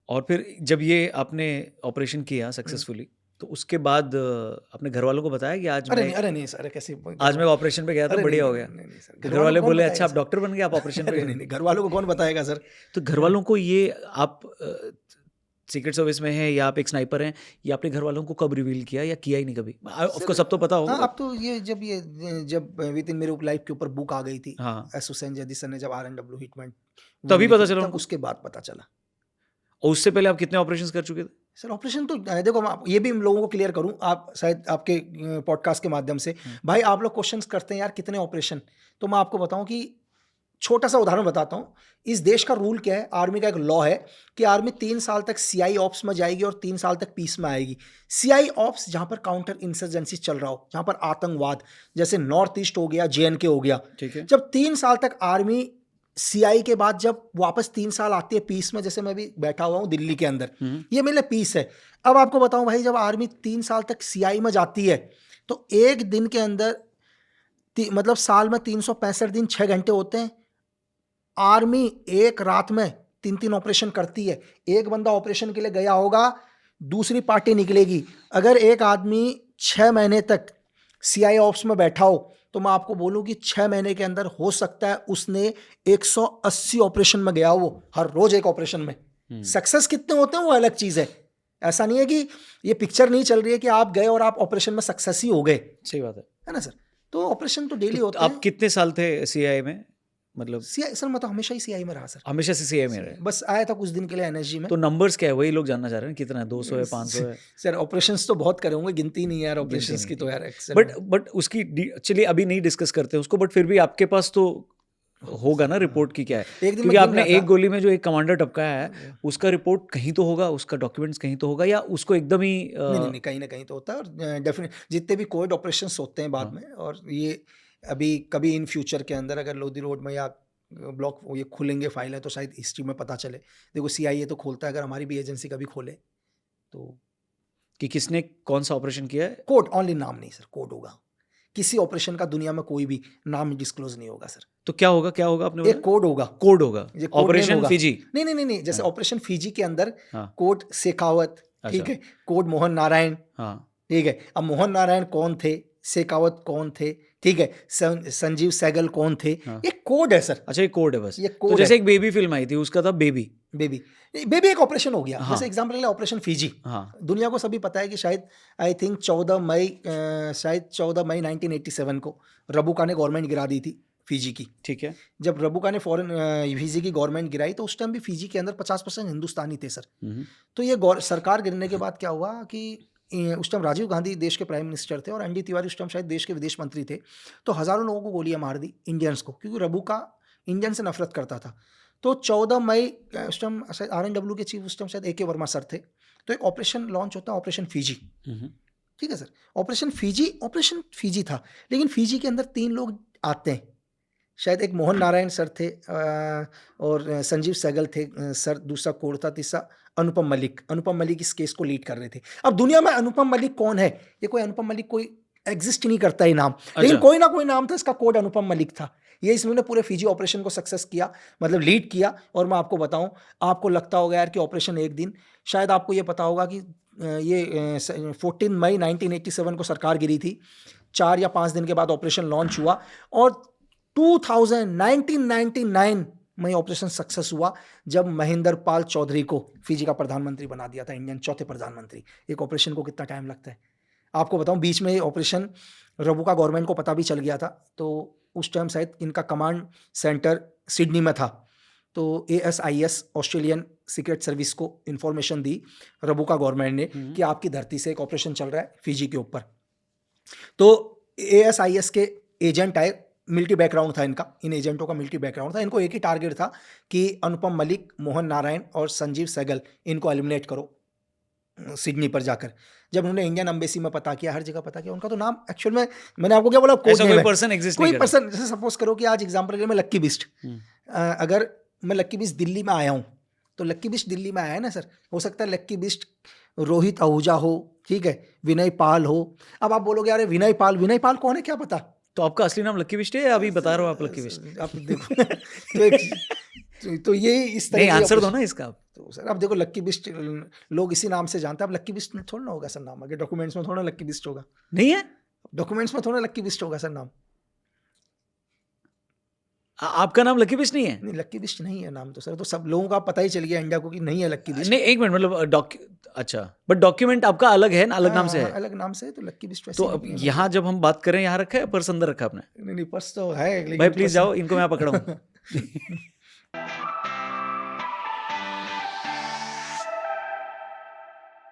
और फिर जब ये आपने ऑपरेशन किया सक्सेसफुली, तो उसके बाद अपने घर वालों को बताया कि अरे नहीं सर, कैसे आज मैं ऑपरेशन पे गया था, अरे बढ़िया हो नहीं गया? नहीं नहीं सर, तो घर घर वालों वाले को कौन बोले बताएगा अच्छा आप सर? डॉक्टर बन गए, आप ऑपरेशन पे अरे गए? नहीं, घर वालों को कौन बताएगा सर? तो घर वालों को ये आप सीक्रेट सर्विस में हैं या आप एक स्नाइपर हैं, ये आपने घर वालों को कब रिवील किया या किया ही नहीं कभी? ऑफ सर कोर्स अब तो पता हाँ, होगा अब तो जब विद इन मेरे लाइफ के ऊपर बुक आ गई थी, हाँ, एस हुसैन जदी सर ने जब आरएनडब्ल्यू हिटमैन वन तभी पता लिखी, चला तब उनको? उसके बाद पता चला। और उससे पहले आप कितने ऑपरेशंस कर चुके थे? सर ऑपरेशन तो देखो, मैं ये भी लोगों को क्लियर करूं, आप शायद आपके पॉडकास्ट के माध्यम से, भाई आप लोग क्वेश्चंस करते हैं यार कितने ऑपरेशन, तो मैं आपको बताऊं कि छोटा सा उदाहरण बताता हूं। इस देश का रूल क्या है, आर्मी का एक लॉ है कि आर्मी 3 साल तक सीआई ऑप्स में जाएगी और 3 साल तक पीस में आएगी। सीआई ऑप्स जहां पर काउंटर इंसर्जेंसी चल रहा हो, जहां पर आतंकवाद, जैसे नॉर्थ ईस्ट हो गया, जेएनके हो गया, ठीक है। जब 3 साल तक आर्मी सीआई के बाद जब वापस 3 साल आती है पीस में, जैसे मैं भी बैठा हुआ हूं दिल्ली के अंदर, ये मेरे लिए पीस है। अब आपको बताऊं भाई, जब आर्मी 3 साल तक सीआई में जाती है तो एक दिन के अंदर मतलब साल में 365 दिन 6 घंटे होते हैं। आर्मी एक रात में 3-3 ऑपरेशन करती है। एक बंदा ऑपरेशन के लिए गया होगा, दूसरी पार्टी निकलेगी। अगर एक आदमी 6 महीने तक सीआई ऑप्स में बैठा हो तो मैं आपको बोलूं कि 6 महीने के अंदर हो सकता है उसने 180 ऑपरेशन में गया हो, हर रोज एक ऑपरेशन में। सक्सेस कितने होते हैं वो अलग चीज है। ऐसा नहीं है कि ये पिक्चर नहीं चल रही है कि आप गए और आप ऑपरेशन में सक्सेस ही हो गए, सही बात है ना सर? तो ऑपरेशन तो डेली तो होते आप हैं। कितने साल थे सीआईए में? मतलब सीआई सर, मैं तो हमेशा ही सीआई में रहा सर। हमेशा से सीआईए में रहे? बस आया था कुछ दिन के लिए एनएसजी में। तो नंबर्स क्या है, वही लोग जानना चाह रहे हैं, कितना है, 200 है, 500 है? सर ऑपरेशंस तो बहुत करे होंगे, गिनती नहीं है यार गिनती ऑपरेशंस नहीं की तो की। यार एक्सेल बट उसकी चलिए अभी नहीं डिस्कस करते उसको, बट फिर भी आपके पास तो होगा ना रिपोर्ट की क्या है? एक दिन क्योंकि मैं गिन आपने रहा एक था। गोली में जो एक कमांडर टपकाया है उसका रिपोर्ट कहीं तो होगा, उसका डॉक्यूमेंट्स कहीं तो होगा, या उसको एकदम ही नहीं, कहीं ना कहीं तो होता है। और डेफिनेट जितने भी कोविड ऑपरेशंस होते हैं बाद में, और ये अभी कभी इन फ्यूचर के अंदर अगर लोधी रोड में या ब्लॉक ये खुलेंगे फाइल है तो शायद हिस्ट्री में पता चले। देखो सीआईए तो खोलता है, अगर हमारी भी एजेंसी कभी खोले तो। कि किसने कौन सा ऑपरेशन किया है? कोड ओनली, नाम नहीं सर, कोड होगा। किसी ऑपरेशन का दुनिया में कोई भी नाम डिस्क्लोज नहीं होगा सर। तो क्या होगा, क्या होगा आपने एक बोला? कोड होगा, कोड होगा, ये कोड नेम ऑपरेशन होगा। फिजी। नहीं, जैसे ऑपरेशन फिजी के अंदर हाँ कोड शेखावत, ठीक अच्छा है, कोड मोहन नारायण, हाँ ठीक है। अब मोहन नारायण कौन थे, शेखावत कौन थे, ठीक है, संजीव सहगल कौन थे, हाँ। ये कोड है सर। अच्छा ये कोड है बस। ये तो कोड जैसे है। एक बेबी फिल्म आई थी उसका था बेबी। बेबी बेबी एक ऑपरेशन हो गया। हाँ। जैसे एग्जांपल ले ऑपरेशन फिजी। हाँ दुनिया को सभी पता है कि शायद आई थिंक 14 मई 1987 को रबुका ने गवर्नमेंट गिरा दी थी फिजी की। ठीक है। जब रबुका ने फॉरेन फिजी की गवर्नमेंट गिराई तो उस टाइम भी फिजी के अंदर 50% हिंदुस्तानी थे सर। तो ये सरकार गिरने के बाद क्या हुआ कि उस टाइम राजीव गांधी देश के प्राइम मिनिस्टर थे और एनडी तिवारी उस टाइम शायद देश के विदेश मंत्री थे। तो हज़ारों लोगों को गोलियां मार दी, इंडियंस को, क्योंकि रबुका इंडियन से नफरत करता था। तो 14 मई उस टाइम शायद आरएनडब्ल्यू के चीफ उस टाइम शायद AK वर्मा सर थे। तो एक ऑपरेशन लॉन्च होता है, ऑपरेशन फिजी, ठीक है सर। ऑपरेशन फिजी था, लेकिन फिजी के अंदर 3 लोग आते हैं। शायद एक मोहन नारायण सर थे और संजीव सहगल थे सर, दूसरा कोड था, तीसरा अनुपम मलिक इस केस को लीड कर रहे थे। अब दुनिया में अनुपम मलिक कौन है? ये कोई अनुपम मलिक कोई एग्जिस्ट नहीं करता ये नाम, लेकिन कोई ना कोई नाम था, इसका कोड अनुपम मलिक था। ये इसने पूरे फिजी ऑपरेशन को सक्सेस किया, मतलब लीड किया। और मैं आपको बताऊं, आपको लगता होगा यार कि ऑपरेशन एक दिन, शायद आपको ये पता होगा कि ये 14 मई 1987 को सरकार गिरी थी, 4 या 5 दिन के बाद ऑपरेशन लॉन्च हुआ और 1999 में ऑपरेशन सक्सेस हुआ जब महेंद्र पाल चौधरी को फिजी का प्रधानमंत्री बना दिया था, इंडियन चौथे प्रधानमंत्री। एक ऑपरेशन को कितना टाइम लगता है आपको बताऊं। बीच में ऑपरेशन रबुका गवर्नमेंट को पता भी चल गया था, तो उस टाइम शायद इनका कमांड सेंटर सिडनी में था। तो ASIS ऑस्ट्रेलियन सीक्रेट सर्विस को इंफॉर्मेशन दी रबुका गवर्नमेंट ने कि आपकी धरती से एक ऑपरेशन चल रहा है फिजी के ऊपर। तो ASIS के एजेंट आए, मिलिट्री बैकग्राउंड था इनका, इन एजेंटों का मिलिट्री बैकग्राउंड था। इनको एक ही टारगेट था कि अनुपम मलिक, मोहन नारायण और संजीव सहगल, इनको एलिमिनेट करो सिडनी पर जाकर। जब उन्होंने इंडियन एम्बेसी में पता किया, हर जगह पता किया, उनका तो नाम एक्चुअल में, मैंने आपको क्या बोला, कोड नेम है, कोई पर्सन। जैसे सपोज करो कि आज एग्जांपल के लिए मैं लक्की बिस्ट, अगर मैं लक्की बिस्ट दिल्ली में आया हूँ तो लक्की बिस्ट दिल्ली में आया है ना सर, हो सकता है लक्की बिस्ट रोहित आहूजा हो, ठीक है, विनय पाल हो। अब आप बोलोगे अरे विनय पाल कौन है, क्या पता? तो आपका असली नाम लक्की बिष्ट है या अभी बता रहे हो आप लक्की बिष्ट? आप देखो तो ये इस तरह नहीं, की आंसर दो ना इसका आप। तो सर अब देखो लक्की बिष्ट लोग इसी नाम से जानते हैं। अब लक्की बिष्ट में थोड़ा ना होगा सर नाम, आगे डॉक्यूमेंट्स में थोड़ा लक्की बिष्ट होगा, नहीं है? डॉक्यूमेंट्स में थोड़ा लक्की बिष्ट होगा सर नाम। आपका नाम लक्की बिष्ट नहीं है? नहीं, लक्की बिष्ट नहीं है नाम तो सर, तो सब लोगों का पता ही चल गया इंडिया को कि नहीं है लक्की बिष्ट। नहीं, एक मिनट, मतलब अच्छा, बट डॉक्यूमेंट आपका अलग है ना, अलग नाम से हाँ, है? अलग नाम से है, तो लक्की बिष्ट तो वैसे अब नहीं है। यहाँ जब हम बात करें, यहाँ रखा है पर्स अंदर रखा आपने? नहीं, पर्स तो है, भाई लेकिन प्लीज पर्स जाओ, इनको मैं पकड़ा हूँ।